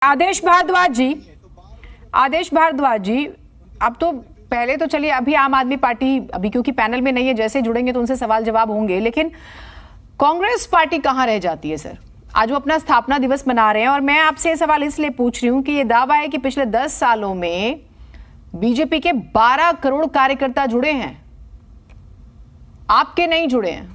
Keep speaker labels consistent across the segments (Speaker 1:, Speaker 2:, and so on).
Speaker 1: आदेश भारद्वाज जी, अब तो पहले तो चलिए, अभी आम आदमी पार्टी अभी क्योंकि पैनल में नहीं है, जैसे जुड़ेंगे तो उनसे सवाल जवाब होंगे, लेकिन कांग्रेस पार्टी कहां रह जाती है सर? आज वो अपना स्थापना दिवस मना रहे हैं और मैं आपसे ये सवाल इसलिए पूछ रही हूं कि ये दावा है कि पिछले 10 सालों में बीजेपी के 12 करोड़ कार्यकर्ता जुड़े हैं, आपके नहीं जुड़े हैं।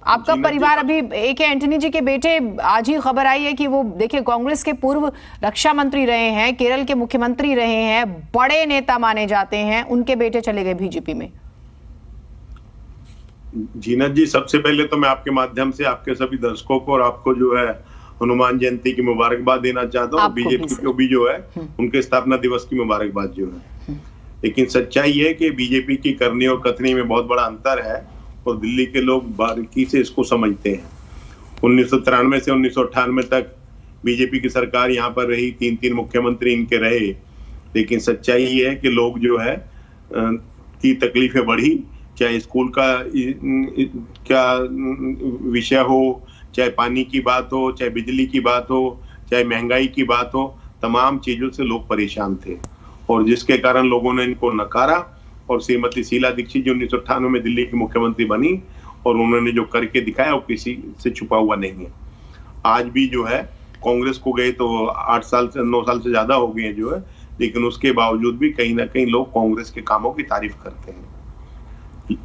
Speaker 1: आपका परिवार अभी एक है एंटनी जी के बेटे, आज ही खबर आई है कि वो देखिए कांग्रेस के पूर्व रक्षा मंत्री रहे हैं, केरल के मुख्यमंत्री रहे हैं, बड़े नेता माने जाते हैं, उनके बेटे चले गए बीजेपी में।
Speaker 2: जीनत जी, सबसे पहले तो मैं आपके माध्यम से आपके सभी दर्शकों को और आपको जो है हनुमान जयंती की मुबारकबाद देना चाहता हूँ। बीजेपी को भी जो है उनके स्थापना दिवस की मुबारकबाद जो है। लेकिन सच्चाई है कि बीजेपी की करनी और कथनी में बहुत बड़ा अंतर है और दिल्ली के लोग बारीकी से इसको समझते हैं। 1993 से 1998 तक बीजेपी की सरकार यहाँ पर रही, 3 मुख्यमंत्री इनके रहे, लेकिन सच्चाई ये है कि लोग जो है की तकलीफें बढ़ी, चाहे स्कूल का क्या विषय हो, चाहे पानी की बात हो, चाहे बिजली की बात हो, चाहे महंगाई की बात हो, तमाम चीजों से लोग परेशान थे और जिसके कारण लोगों ने इनको नकारा। और श्रीमती शीला दीक्षित जो 1998 में दिल्ली की मुख्यमंत्री बनी और उन्होंने जो करके दिखाया वो किसी से छुपा हुआ नहीं है। आज भी जो है कांग्रेस को गए तो 8 साल से 9 साल से ज्यादा हो गए हैं जो है, लेकिन उसके बावजूद भी कहीं ना कहीं लोग कांग्रेस के कामों की तारीफ करते हैं।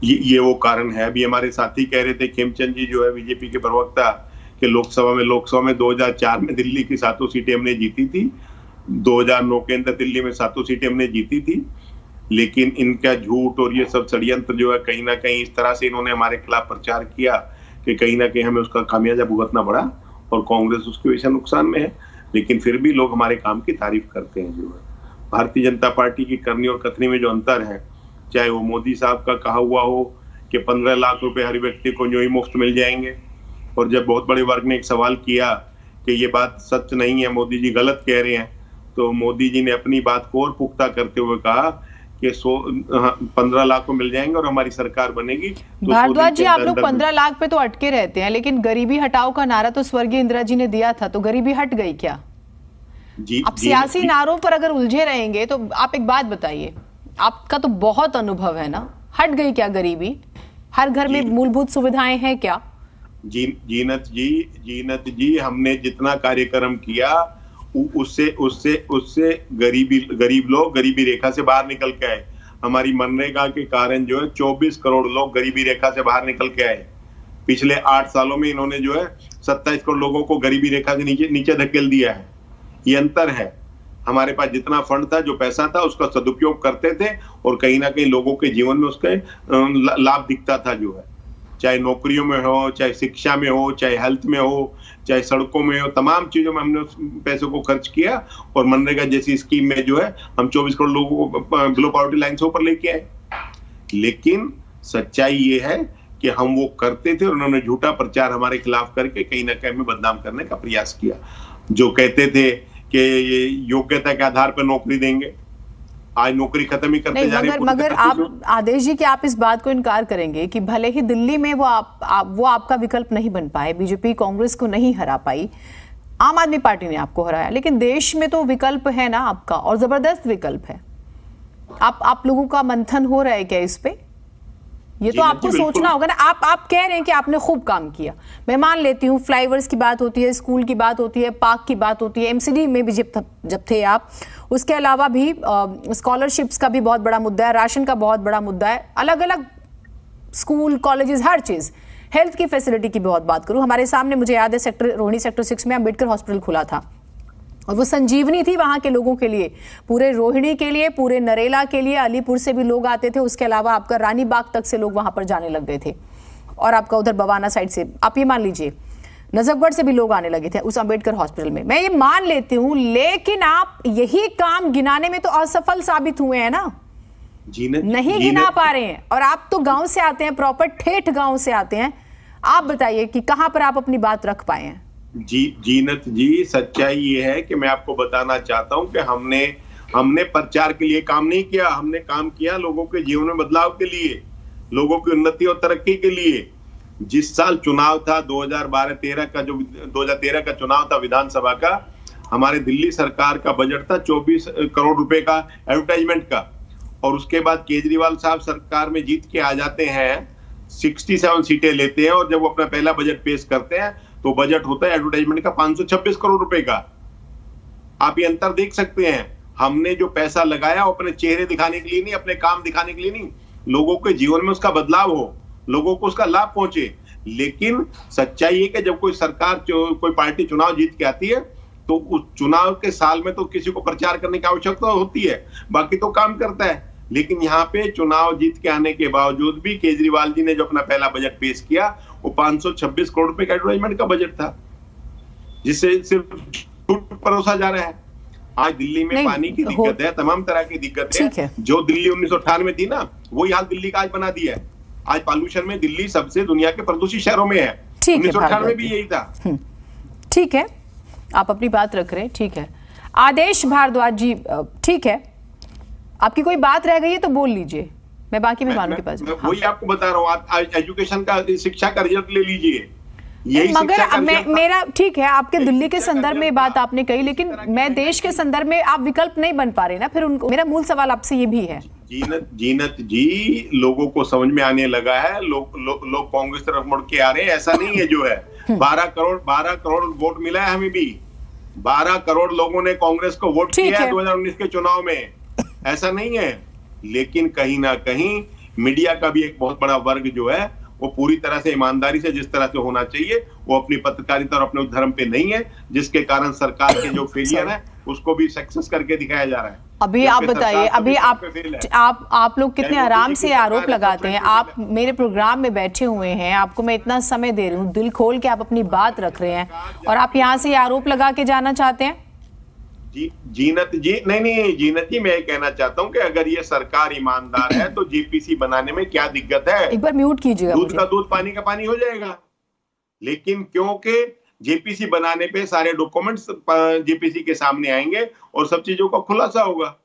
Speaker 2: ये वो कारण है। अभी हमारे साथी कह रहे थे, खेमचंद जी जो है बीजेपी के प्रवक्ता, के लोकसभा में 2004 में दिल्ली की 7 सीटें हमने जीती थी, 2009 के अंदर दिल्ली में 7 सीटें हमने जीती थी, लेकिन इनका झूठ और ये सब षड्यंत्र जो है कहीं ना कहीं इस तरह से इन्होंने हमारे खिलाफ प्रचार किया कि कहीं ना कहीं हमें उसका खामियाजा भुगतना पड़ा और कांग्रेस उसकी वजह से नुकसान में है। लेकिन फिर भी लोग हमारे काम की तारीफ करते हैं। जो है भारतीय जनता पार्टी की करनी और कथनी में जो अंतर है, चाहे वो मोदी साहब का कहा हुआ हो कि 15 लाख रुपए हर व्यक्ति को जो ही मुफ्त मिल जाएंगे, और जब बहुत बड़े वर्ग ने एक सवाल किया कि ये बात सच नहीं है, मोदी जी गलत कह रहे हैं, तो मोदी जी ने अपनी बात को और पुख्ता करते हुए कहा कि 15 लाख को मिल जाएंगे और हमारी सरकार बनेगी। तो
Speaker 1: भारद्वाज जी, आप लोग 15 लाख पे तो अटके रहते हैं, लेकिन गरीबी हटाओ का नारा तो स्वर्गीय इंदिरा जी ने दिया था, तो गरीबी हट गई क्या? आप सियासी नारों पर अगर उलझे रहेंगे तो आप एक बात बताइए, आपका तो बहुत अनुभव है ना, हट गई क्या गरीबी? हर घर में मूलभूत सुविधाएं हैं क्या?
Speaker 2: जीनत जी, हमने जितना कार्यक्रम किया उससे गरीब लोग गरीबी रेखा से बाहर निकल के आए। हमारी मनरेगा के कारण जो है 24 करोड़ लोग गरीबी रेखा से बाहर निकल के आए। पिछले 8 सालों में इन्होंने जो है 27 करोड़ लोगों को गरीबी रेखा से नीचे धकेल दिया है। ये अंतर है। हमारे पास जितना फंड था, जो पैसा था, उसका सदुपयोग करते थे और कहीं ना कहीं लोगों के जीवन में उसके लाभ दिखता था। जो है चाहे नौकरियों में हो, चाहे शिक्षा में हो, चाहे हेल्थ में हो, चाहे सड़कों में हो, तमाम चीजों में हमने उस पैसों को खर्च किया और मनरेगा जैसी स्कीम में जो है हम 24 करोड़ लोगों को बिलो पॉवर्टी लाइन से ऊपर लेके आए। लेकिन सच्चाई ये है कि हम वो करते थे और उन्होंने झूठा प्रचार हमारे खिलाफ करके कहीं ना कहीं हमें बदनाम करने का प्रयास किया। जो कहते थे कि ये योग्यता के आधार पर नौकरी देंगे, आज नौकरी खत्म ही करते जा रहे हैं।
Speaker 1: मगर आप आदेश जी, कि आप इस बात को इनकार करेंगे कि भले ही दिल्ली में वो आपका विकल्प नहीं बन पाए, बीजेपी कांग्रेस को नहीं हरा पाई, आम आदमी पार्टी ने आपको हराया, लेकिन देश में तो विकल्प है ना आपका, और जबरदस्त विकल्प है। आप लोगों का मंथन हो रहा है क्या इस पे? ये तो आपको सोचना होगा ना। आप कह रहे हैं कि आपने खूब काम किया, मैं मान लेती हूँ, फ्लाईओवर्स की बात होती है, स्कूल की बात होती है, पार्क की बात होती है, एमसीडी में भी जब थे आप, उसके अलावा भी स्कॉलरशिप्स का भी बहुत बड़ा मुद्दा है, राशन का बहुत बड़ा मुद्दा है, अलग अलग स्कूल, कॉलेजेस, हर चीज, हेल्थ की फैसिलिटी की बहुत बात करूं, हमारे सामने मुझे याद है रोहिणी सेक्टर 6 में अम्बेडकर हॉस्पिटल खुला था और वो संजीवनी थी वहां के लोगों के लिए, पूरे रोहिणी के लिए, पूरे नरेला के लिए, अलीपुर से भी लोग आते थे, उसके अलावा आपका रानी बाग तक से लोग वहां पर जाने लग गए थे, और आपका उधर बवाना साइड से, आप ये मान लीजिए नजफगढ़ से भी लोग आने लगे थे उस अम्बेडकर हॉस्पिटल में। मैं ये मान लेती हूँ, लेकिन आप यही काम गिनाने में तो असफल साबित हुए हैं ना, नहीं गिना पा रहे हैं। और आप तो गांव से आते हैं, प्रॉपर ठेठ गांव से आते हैं, आप बताइए कि कहां पर आप अपनी बात रख पाए हैं?
Speaker 2: जीनत जी, सच्चाई ये है कि मैं आपको बताना चाहता हूं कि हमने प्रचार के लिए काम नहीं किया, हमने काम किया लोगों के जीवन में बदलाव के लिए, लोगों की उन्नति और तरक्की के लिए। जिस साल चुनाव था 2013 का, जो 2013 का चुनाव था विधानसभा का, हमारे दिल्ली सरकार का बजट था 24 करोड़ रुपए का एडवर्टाइजमेंट का, और उसके बाद केजरीवाल साहब सरकार में जीत के आ जाते हैं, 67 सीटें लेते हैं, और जब वो अपना पहला बजट पेश करते हैं तो बजट होता है एडवर्टाइजमेंट का 526 करोड़ रुपए का। आप ये अंतर देख सकते हैं। हमने जो पैसा लगाया वो अपने चेहरे दिखाने के लिए नहीं, अपने काम दिखाने के लिए नहीं, लोगों के जीवन में उसका बदलाव हो, लोगों को उसका लाभ पहुंचे। लेकिन सच्चाई है कि जब कोई सरकार, कोई पार्टी चुनाव जीत के आती है तो उस चुनाव के साल में तो किसी को प्रचार करने की आवश्यकता होती है, बाकी तो काम करता है। लेकिन यहाँ पे चुनाव जीत के आने के बावजूद भी केजरीवाल जी ने जो अपना पहला बजट पेश किया वो 526 करोड़ रुपए का एडवर्टाइजमेंट का बजट था, जिससे सिर्फ झूठ परोसा जा रहा है। आज दिल्ली में पानी की दिक्कत है, तमाम तरह की दिक्कत है। जो दिल्ली 1998 में थी ना, वही हाल दिल्ली का आज बना दिया है। आज पॉल्यूशन में दिल्ली सबसे दुनिया के प्रदूषित शहरों में है। 1998 में भी यही था।
Speaker 1: ठीक है, आप अपनी बात रख रहे हैं, ठीक है। आदेश भारद्वाज जी, ठीक है, आपकी कोई बात रह गई है तो बोल लीजिए, मैं बाकी मेहमानों के पास
Speaker 2: वही आपको बता रहा हूँ। आप एजुकेशन का, शिक्षा का रिजल्ट ले लीजिए।
Speaker 1: मगर मेरा ठीक है, आपके दिल्ली के संदर्भ में बात आपने कही, लेकिन मैं देश के संदर्भ में आप विकल्प नहीं बन पा रहे ना। फिर उनको, मेरा मूल सवाल आपसे ये भी है।
Speaker 2: जीनत जी, लोगों को समझ में आने लगा है, लोग कांग्रेस तरफ मुड़ के आ रहे हैं। ऐसा नहीं है जो है 12 करोड़ वोट मिला है हमें भी। 12 करोड़ लोगों ने कांग्रेस को वोट किया है 2019 के चुनाव में, ऐसा नहीं है। लेकिन कहीं ना कहीं मीडिया का भी एक बहुत बड़ा वर्ग जो है वो पूरी तरह से ईमानदारी से, जिस तरह से होना चाहिए, वो अपनी पत्रकारिता और अपने धर्म पे नहीं है, जिसके कारण सरकार के जो फेलियर है उसको भी सक्सेस करके दिखाया जा रहा है।
Speaker 1: अभी आप बताइए, अभी आप लोग कितने आराम से आरोप लगाते हैं। आप मेरे प्रोग्राम में बैठे हुए हैं, आपको मैं इतना समय दे रही हूँ, दिल खोल के आप अपनी बात रख रहे हैं, और आप यहाँ से आरोप लगा के जाना चाहते हैं।
Speaker 2: जीनत जी, नहीं जीनत जी, मैं ये कहना चाहता हूँ कि अगर ये सरकार ईमानदार है तो जेपीसी बनाने में क्या दिक्कत है।
Speaker 1: एक बार म्यूट कीजिएगा।
Speaker 2: दूध का दूध, पानी का पानी हो जाएगा। लेकिन क्योंकि जेपीसी बनाने पे सारे डॉक्यूमेंट्स जेपीसी के सामने आएंगे और सब चीजों का खुलासा होगा,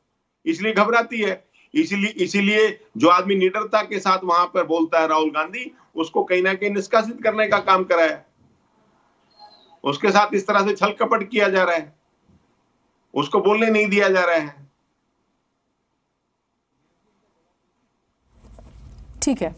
Speaker 2: इसलिए घबराती है। इसीलिए जो आदमी निडरता के साथ वहां पर बोलता है, राहुल गांधी, उसको कहीं ना कहीं निष्कासित करने का काम करा है। उसके साथ इस तरह से छल कपट किया जा रहा है, उसको बोलने नहीं दिया जा रहा है।
Speaker 1: ठीक है।